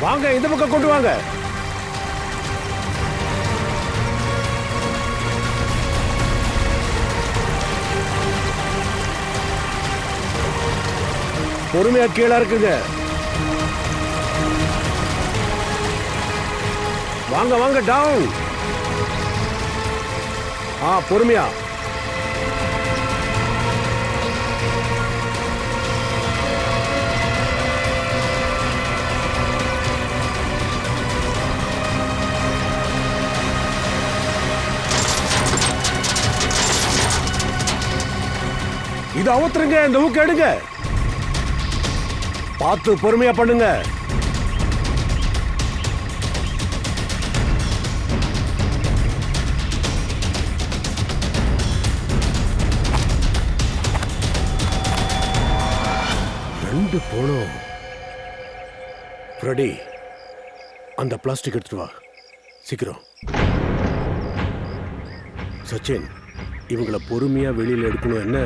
வாங்க, இந்த பக்கம் கொண்டு வாங்க. பொறுமையா கீழே இருக்குங்க. வாங்க வாங்க, டவுன். பொறுமையா. இது அவுத்துருங்க, இந்த ஊக்கு எடுங்க. பார்த்து பொறுமையா பண்ணுங்க. 2 போனோம். ஃப்ரெடி, அந்த பிளாஸ்டிக் எடுத்துட்டு வா சீக்கிரம். சச்சின், இவங்கள பொறுமையா வெளியில எடுக்கணும். என்ன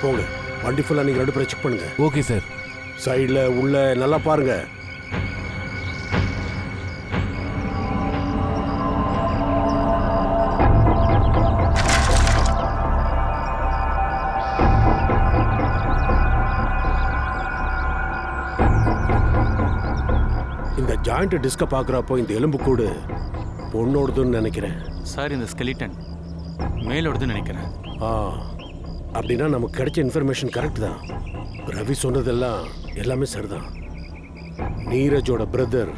போங்க, வண்டி ஃபுல்லா நீங்க 2 பேரும் செக் பண்ணுங்க. Okay sir. சைடுல உள்ள நல்லா பாருங்க. இந்த ஜாயிண்ட் டிஸ்க பாக்குறப்போ இந்த எலும்புக்கூடு பொண்ணோடுதுன்னு நினைக்கிறேன். சார் இந்த ஸ்கெலிட்டன் மேலோடுதுன்னு நினைக்கிறேன். அப்படின்னா நமக்கு கிடைச்ச இன்ஃபர்மேஷன் கரெக்ட் தான். ரவி சொன்னதெல்லாம் எல்லாமே சரிதான். நீரஜோட பிரதர்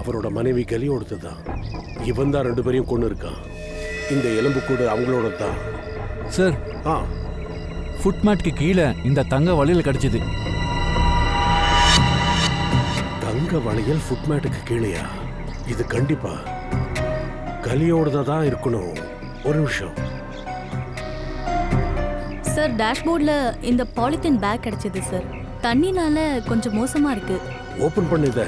அவரோட மனைவி கலியோடது தான். இவன் தான் 2 பேரையும் கொண்டு இருக்கான். இந்த எலும்புக்கூடு அவங்களோட தான். சார், ஃபுட்மேட்க்கு கீழே இந்த தங்க வளையல் கிடைச்சது. தங்க வளையல் ஃபுட்மேட்டுக்கு கீழேயா? இது கண்டிப்பா கலியோடதா தான் இருக்கணும். ஒரு நிமிஷம் சார், டேஷ்போர்ட்ல இந்த பாலித்தீன் பேக் கிடைச்சது சார். தண்ணினால கொஞ்சம் மோசமா இருக்கு. ஓபன் பண்ணுத.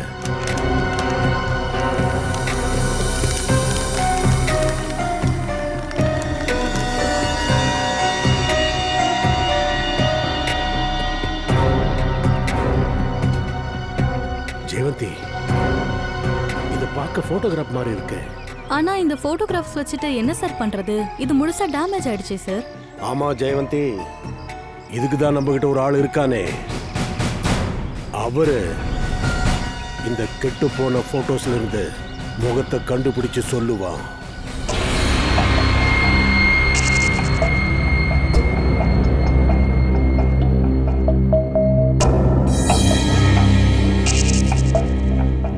ஜெயவந்தி, இது பார்க்க போட்டோகிராஃப் மாதிரி இருக்கு. ஆனா இந்த போட்டோகிராஃப்ஸ் வச்சுட்டு என்ன சார் பண்றது? இது முழுசா டேமேஜ் ஆயிடுச்சு சார். ஆமா ஜெயவந்தி, இதுக்கு தான் நம்ம கிட்ட ஒரு ஆள் இருக்கானே. அவரு இந்த கெட்டு போன போட்டோஸ்ல இருந்து முகத்தை கண்டுபிடிச்சு சொல்லுவான்.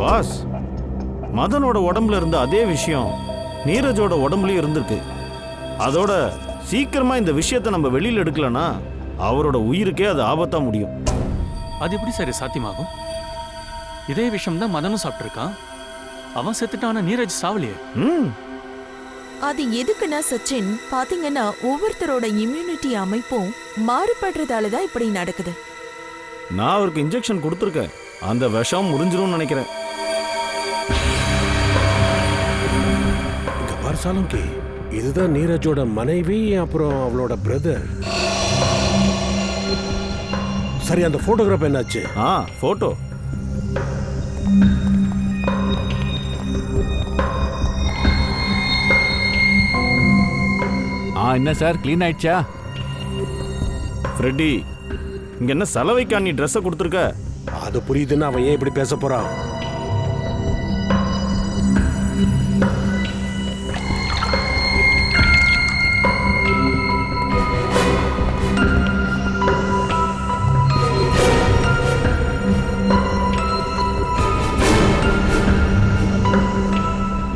பாஸ், மதனோட உடம்புல இருந்த அதே விஷயம் நீரஜோட உடம்புலயும் இருந்திருக்கு. அதோட சீக்கிரமா இந்த விஷயத்தை நம்ம வெளியில எடுக்கலனா அவரோட உயிருக்கே அது ஆபத்தா முடியும். அது எப்படி சார் சாத்தியமாகும்? இதே விஷயம் தான் மதனும் சாப்பிட்டுருக்கான். அவன் செத்துட்டான, நீரஜ் சாவலியே. அது எதுக்குன்னா சச்சின், பாத்தீங்கன்னா ஒவ்வொருத்தரோட இம்யூனிட்டி அமைப்பும் மாறுபடுறதால தான் இப்படி நடக்குது. நான் அவருக்கு இன்ஜெக்ஷன் கொடுத்துருக்கேன். அந்த விஷம் முறிஞ்சிரும்னு நினைக்கிறேன். இங்க பாரு சாலங்கி, இதுதான் நீரஜோட மனைவி, அப்புறம் அவளோட பிரதர். சரி, அந்த போட்டோகிராஃப் என்னாச்சு? போட்டோ என்ன சார், க்ளீன் ஆயிடுச்சா? ஃப்ரெட்டி, இங்க என்ன சலவைக்கா நீ ட்ரெஸ்ஸை கொடுத்துருக்க? அது புரியுதுன்னு அவன் ஏன் இப்படி பேச போறான்?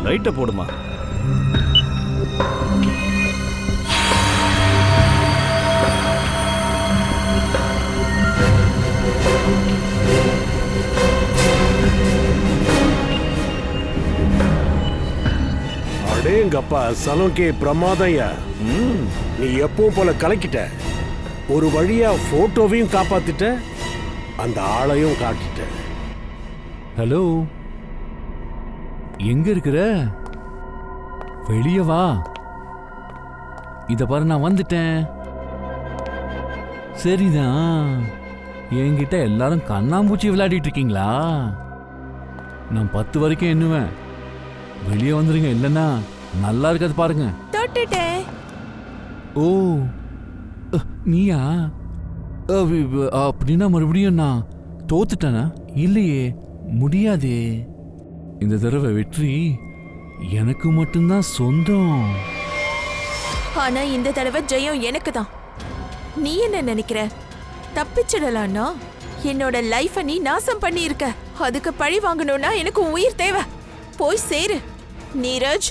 லைட்டை போடுமா. அடேங்கப்பா, சலோங்கி பிரமாதையா. நீ எப்பவும் போல கலக்கிட்ட. ஒரு வழியா போட்டோவையும் காப்பாத்திட்ட, அந்த ஆளையும் காட்டிட்ட. ஹலோ, எங்க இருக்கிற? வெளியே வா. இத பாரு, நான் வந்துட்டேன். சரிதான், என்கிட்ட எல்லாரும் கண்ணாம்பூச்சி விளையாடிட்டு இருக்கீங்களா? நான் 10 வரைக்கும் எண்ணுவேன். வெளியே வந்துருங்க, இல்லைன்னா நல்லா இருக்காது பாருங்க. ஓ, நீயா? அப்படின்னா மறுபடியும் நான் தோத்துட்டேனா? இல்லையே, முடியாதே. இந்த தடவை வெற்றி எனக்கு மட்டும்தான் சொந்தம். ஆனா இந்த தடவை ஜெயம் எனக்கு தான். நீ என்ன நினைக்கிற? தப்பிச்சிடலான்னா என்னோட லைஃப நீ நாசம் பண்ணி இருக்க. அதுக்கு பழி வாங்கணும்னா எனக்கு உயிர் தேவை. போய் சேரு நீரஜ்.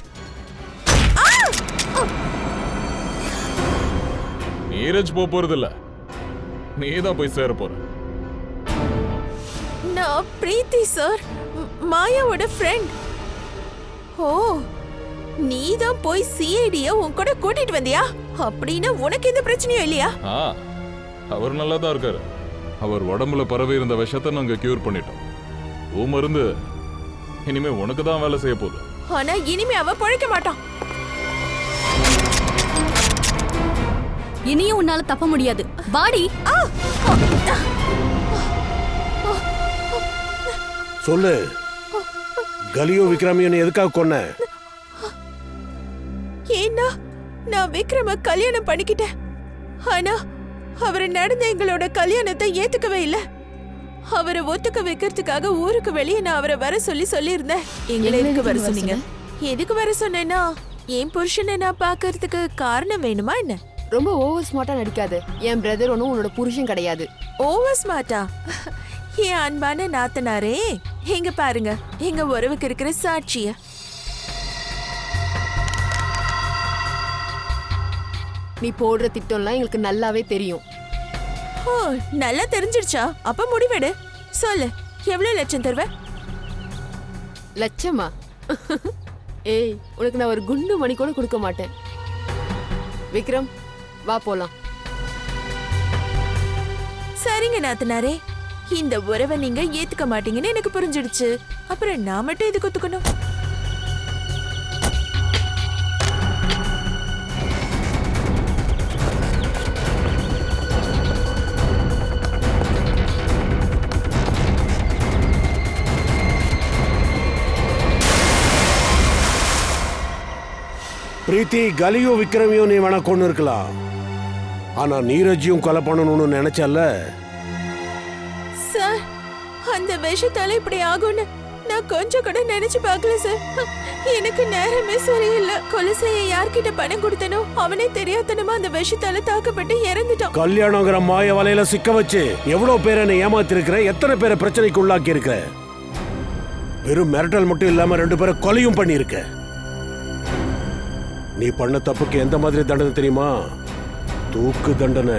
நீரஜ் போறது இல்ல, நீ தான் போய் சேர போற. நான் பிரீத்தி சார், மாயாவோட ஃப்ரெண்ட். ஓ, நீ தான் போய் சிஐடிய உன் கூட கூட்டிட்டு வந்தியா? அப்படின்னா உனக்கு எந்த பிரச்சனையும் இல்லையா? அவர் நல்லா தான் இருக்காரு. அவர் உடம்புல பரவி இருந்த விஷத்தை நாங்க கியூர் பண்ணிட்டோம். மருந்து இனிமே உனக்கு தான் வேலை செய்ய போகுது. ஆனா இனிமே அவ பழைக்க மாட்டான். இனியும் உன்னால தப்ப முடியாது. பாடி சொல்லு, கலியோ விக்ரமியன் எதுக்காக கொன்ன? ஏன்னா நான் விக்ரம கல்யாணம் பண்ணிக்கிட்டேன். ஆனா அவரு நடந்த எங்களோட கல்யாணத்தை ஏத்துக்கவே இல்ல. அவரை ஒத்துக்க வைக்கிறதுக்காக ஊருக்கு வெளியே நான் அவரை வர சொல்லியிருந்தேன். எங்களை எதுக்கு வர சொன்னீங்க? எதுக்கு வர சொன்னேன்னா, என் புருஷனை நான் பாக்குறதுக்கு காரணம் வேணுமா என்ன? ரொம்ப ஓவர் ஸ்மார்ட்டா நடிக்காது. என் பிரதர் ஒன்றும் உன்னோட புருஷன் கிடையாது. ஓவர் ஸ்மார்ட்டா? என் அன்பான நாத்தனாரே, எங்க பாருங்க எங்க உறவுக்கு இருக்கிற சாட்சிய. நீ போடுற திட்டம்லாம் எங்களுக்கு நல்லாவே தெரியும். ஓ, நல்லா தெரிஞ்சிருச்சா? அப்ப முடிவெடு. சொல்லு, எவ்வளவு லட்சம் தருவ? லட்சமா? ஏய், உனக்கு நான் ஒரு குண்டு மணி கூட கொடுக்க மாட்டேன். விக்ரம், வா போலாம். சரிங்க நாத்தனாரே, இந்த உறவை நீங்க ஏத்துக்க மாட்டீங்கன்னு எனக்கு புரிஞ்சிடுச்சு. அப்புறம் நான் மட்டும் எதுக்கு ஒத்துக்கணும்? பிரீத்தி, கலியோ விக்ரமியோ நீ வேணா கொண்டு இருக்கலாம். ஆனா நீரஜையும் கொலை பண்ணணும்னு நினைச்சல்ல? சார், அந்த விஷத்தால இப்படி ஆகும்னு நான் கொஞ்சம் கூட நினைச்சு பார்க்கல சார். எனக்கு நேரமே சரியில்லை. கொலை செய்ய யார்கிட்ட பணம் கொடுத்தனோ அவனே தெரியாதனமா அந்த விஷத்தால தாக்கப்பட்டு இறந்துட்டான். கல்யாணங்கிற மாய வலையில சிக்க வச்சு எவ்வளவு பேரை நீ ஏமாத்திருக்கிற, எத்தனை பேரை பிரச்சனைக்கு உள்ளாக்கி இருக்க. வெறும் மிரட்டல் மட்டும் இல்லாம 2 பேரை கொலையும் பண்ணியிருக்க. நீ பண்ண தப்புக்கு எந்த மாதிரி தண்டனை தெரியுமா? தூக்கு தண்டனை.